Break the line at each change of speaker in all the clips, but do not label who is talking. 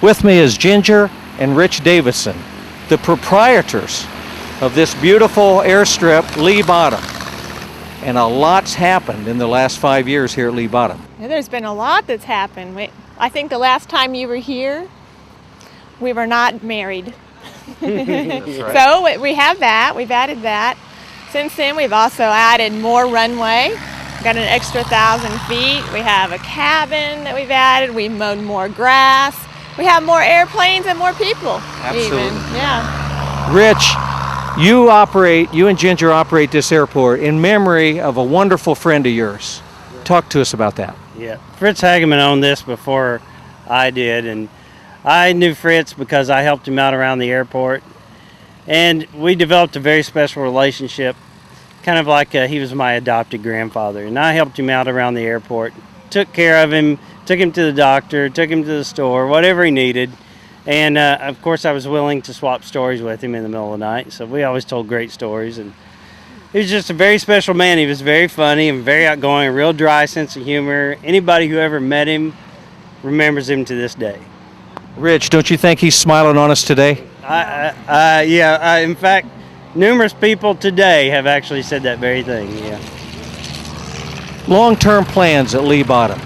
With me is Ginger and Rich Davidson, the proprietors of this beautiful airstrip, Lee Bottom. And a lot's happened in the last 5 years here at Lee Bottom.
Yeah, there's been a lot that's happened. I think the last time you were here, we were not married.
That's right.
So we have that, we've added that. Since then, we've also added more runway. Got an extra 1,000 feet. We have a cabin that we've added. We've mowed more grass. We have more airplanes and more people.
Absolutely.
Even. Yeah.
Rich, you and Ginger operate this airport in memory of a wonderful friend of yours. Talk to us about that.
Yeah, Fritz Hageman owned this before I did, and I knew Fritz because I helped him out around the airport. And we developed a very special relationship, kind of like he was my adopted grandfather. And I helped him out around the airport, took care of him, took him to the doctor, took him to the store, whatever he needed. And of course I was willing to swap stories with him in the middle of the night. So we always told great stories. And he was just a very special man. He was very funny and very outgoing, a real dry sense of humor. Anybody who ever met him remembers him to this day.
Rich, don't you think he's smiling on us today?
Yeah, in fact, numerous people today have actually said that very thing, yeah.
Long-term plans at Lee Bottom.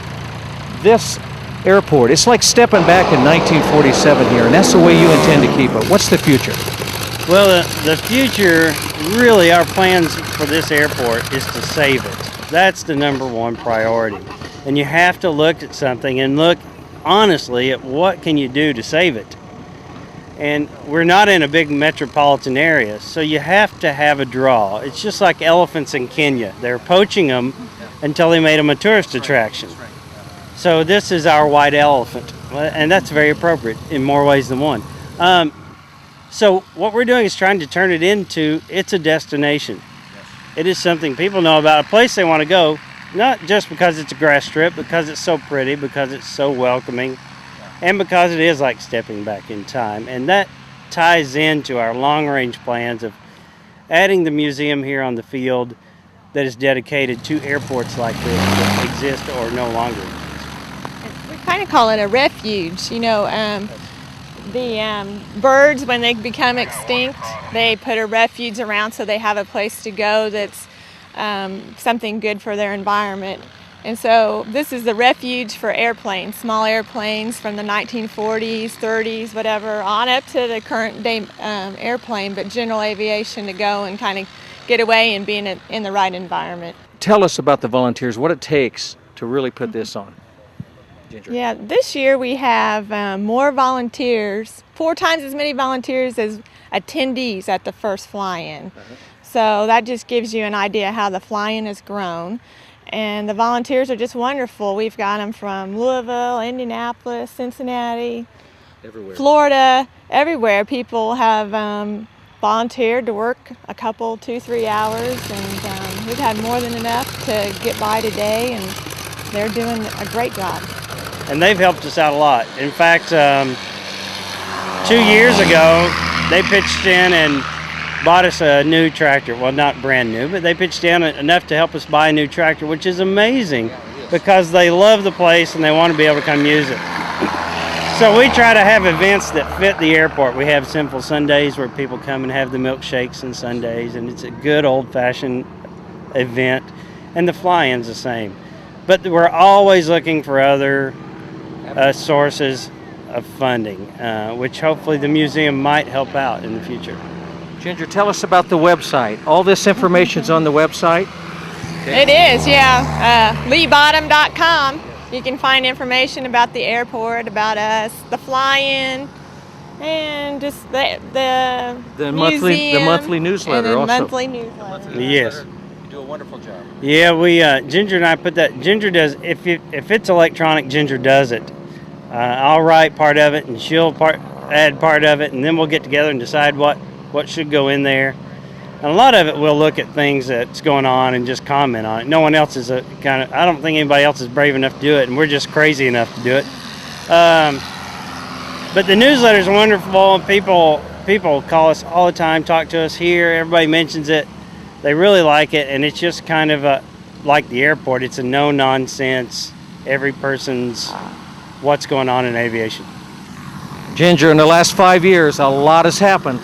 This airport, it's like stepping back in 1947 here, and that's the way you intend to keep it. What's the future?
Well, the future, really, our plans for this airport is to save it. That's the number one priority. And you have to look at something and look honestly at what can you do to save it. And we're not in a big metropolitan area, so you have to have a draw. It's just like elephants in Kenya. They're poaching them until they made them a tourist attraction. So this is our white elephant, and that's very appropriate in more ways than one. So what we're doing is trying to turn it into, it's a destination. It is something people know about, a place they want to go, not just because it's a grass strip, because it's so pretty, because it's so welcoming, and because it is like stepping back in time. And that ties into our long-range plans of adding the museum here on the field that is dedicated to airports like this that exist or no longer exist.
We kind of call it a refuge. You know, the birds, when they become extinct, they put a refuge around so they have a place to go that's something good for their environment. And so this is the refuge for airplanes, small airplanes from the 1940s, 30s, whatever, on up to the current day airplane, but general aviation to go and kind of get away and be in the right environment.
Tell us about the volunteers, what it takes to really put this on. Ginger.
Yeah, this year we have more volunteers, 4 times as many volunteers as attendees at the first fly-in. So that just gives you an idea how the fly-in has grown. And the volunteers are just wonderful. We've got them from Louisville, Indianapolis, Cincinnati,
Everywhere.
Florida, everywhere. People have volunteered to work a couple, 2-3 hours, and we've had more than enough to get by today, and they're doing a great job.
And they've helped us out a lot. In fact, 2 years ago, they pitched in and bought us a new tractor. Well, not brand new, but they pitched in enough to help us buy a new tractor, which is amazing because they love the place and they want to be able to come use it. So we try to have events that fit the airport. We have Simple Sundays where people come and have the milkshakes and sundaes, and it's a good old-fashioned event. And the fly-in's the same. But we're always looking for other sources of funding, which hopefully the museum might help out in the future.
Ginger, tell us about the website. All this information's on the website?
Okay. It is, yeah. LeeBottom.com. You can find information about the airport, about us, the fly-in, and just the
monthly newsletter
and the
also.
Monthly newsletter.
Yes.
You do a wonderful job.
Yeah, we Ginger and I put that. Ginger does if it's electronic, Ginger does it. I'll write part of it, and she'll add part of it, and then we'll get together and decide what should go in there. And a lot of it we'll look at things that's going on and just comment on it. No one else is I don't think anybody else is brave enough to do it, and we're just crazy enough to do it. But the newsletter's wonderful. People call us all the time, talk to us here. Everybody mentions it. They really like it, and it's just kind of like the airport. It's a no-nonsense, every person's what's going on in aviation.
Ginger, in the last 5 years, a lot has happened.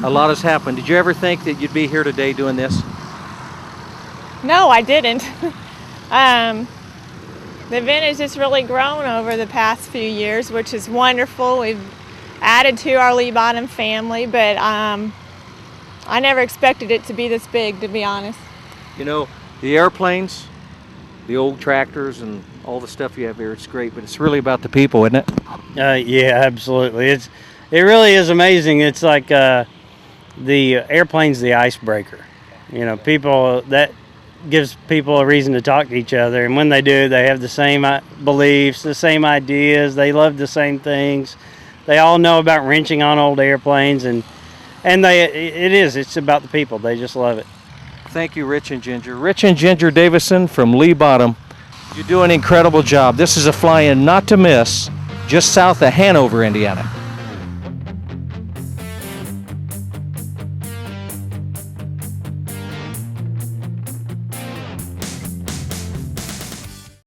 A lot has happened. Did you ever think that you'd be here today doing this?
No, I didn't. The event has just really grown over the past few years, which is wonderful. We've added to our Lee Bottom family, but I never expected it to be this big, to be honest.
You know, the airplanes, the old tractors, and all the stuff you have here, it's great, but it's really about the people, isn't it?
Yeah, absolutely. It really is amazing. It's like the airplane's the icebreaker. You know, people, that gives people a reason to talk to each other, and when they do, they have the same beliefs, the same ideas, they love the same things. They all know about wrenching on old airplanes, and it's about the people. They just love it.
Thank you, Rich and Ginger. Rich and Ginger Davidson from Lee Bottom. You do an incredible job. This is a fly-in not to miss, just south of Hanover, Indiana.